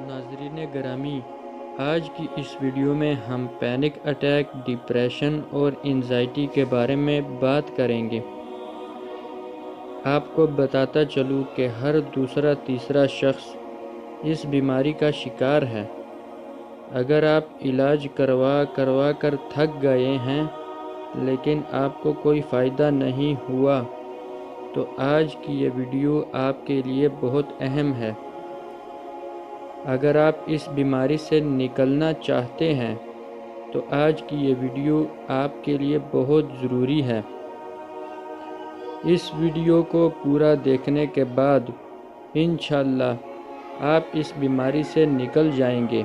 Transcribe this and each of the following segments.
ناظرین گرامی، آج کی اس ویڈیو میں ہم پینک اٹیک، ڈپریشن اور انزائٹی کے بارے میں بات کریں گے۔ آپ کو بتاتا چلوں کہ ہر دوسرا تیسرا شخص اس بیماری کا شکار ہے۔ اگر آپ علاج کروا کر تھک گئے ہیں لیکن آپ کو کوئی فائدہ نہیں ہوا تو آج کی یہ ویڈیو آپ کے لیے بہت اہم ہے۔ اگر آپ اس بیماری سے نکلنا چاہتے ہیں تو آج کی یہ ویڈیو آپ کے لیے بہت ضروری ہے۔ اس ویڈیو کو پورا دیکھنے کے بعد انشاءاللہ آپ اس بیماری سے نکل جائیں گے۔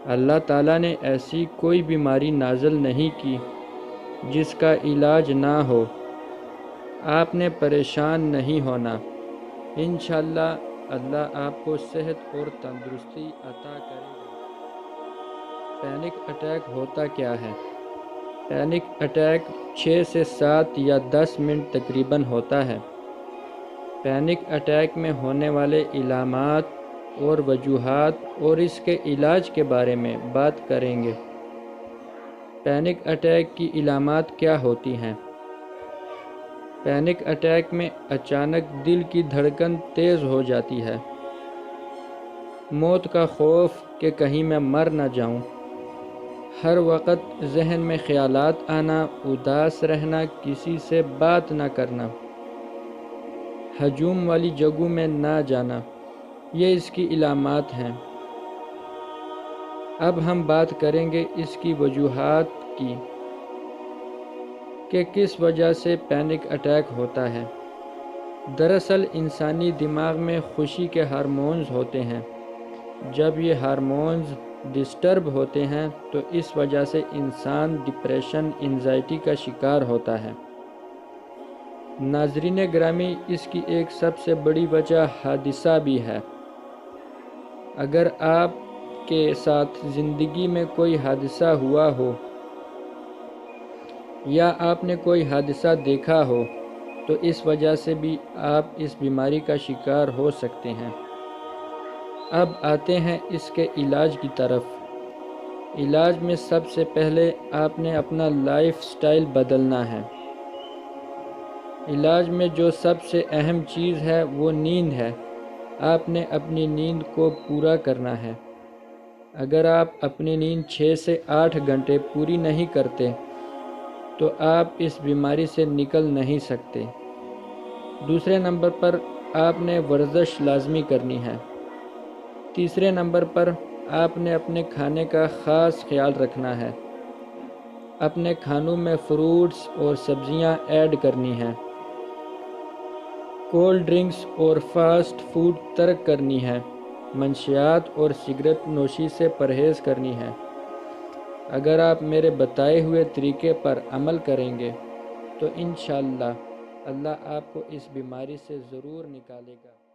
اللہ تعالیٰ نے ایسی کوئی بیماری نازل نہیں کی جس کا علاج نہ ہو۔ آپ نے پریشان نہیں ہونا۔ انشاءاللہ اللہ آپ کو صحت اور تندرستی عطا کرے گا۔ پینک اٹیک ہوتا کیا ہے؟ پینک اٹیک 6 سے 7 یا 10 منٹ تقریباً ہوتا ہے۔ پینک اٹیک میں ہونے والے علامات اور وجوہات اور اس کے علاج کے بارے میں بات کریں گے۔ پینک اٹیک کی علامات کیا ہوتی ہیں؟ پینک اٹیک میں اچانک دل کی دھڑکن تیز ہو جاتی ہے، موت کا خوف کہ کہیں میں مر نہ جاؤں، ہر وقت ذہن میں خیالات آنا، اداس رہنا، کسی سے بات نہ کرنا، ہجوم والی جگہوں میں نہ جانا، یہ اس کی علامات ہیں۔ اب ہم بات کریں گے اس کی وجوہات کی کہ کس وجہ سے پینک اٹیک ہوتا ہے۔ دراصل انسانی دماغ میں خوشی کے ہارمونز ہوتے ہیں۔ جب یہ ہارمونز ڈسٹرب ہوتے ہیں تو اس وجہ سے انسان ڈپریشن، انزائٹی کا شکار ہوتا ہے۔ ناظرین گرامی، اس کی ایک سب سے بڑی وجہ حادثہ بھی ہے۔ اگر آپ کے ساتھ زندگی میں کوئی حادثہ ہوا ہو یا آپ نے کوئی حادثہ دیکھا ہو تو اس وجہ سے بھی آپ اس بیماری کا شکار ہو سکتے ہیں۔ اب آتے ہیں اس کے علاج کی طرف۔ علاج میں سب سے پہلے آپ نے اپنا لائف سٹائل بدلنا ہے۔ علاج میں جو سب سے اہم چیز ہے وہ نیند ہے۔ آپ نے اپنی نیند کو پورا کرنا ہے۔ اگر آپ اپنی نیند 6 سے 8 گھنٹے پوری نہیں کرتے تو آپ اس بیماری سے نکل نہیں سکتے۔ دوسرے نمبر پر آپ نے ورزش لازمی کرنی ہے۔ تیسرے نمبر پر آپ نے اپنے کھانے کا خاص خیال رکھنا ہے۔ اپنے کھانوں میں فروٹس اور سبزیاں ایڈ کرنی ہیں۔ کولڈ ڈرنکس اور فاسٹ فوڈ ترک کرنی ہے۔ منشیات اور سگریٹ نوشی سے پرہیز کرنی ہے۔ اگر آپ میرے بتائے ہوئے طریقے پر عمل کریں گے تو انشاءاللہ اللہ آپ کو اس بیماری سے ضرور نکالے گا۔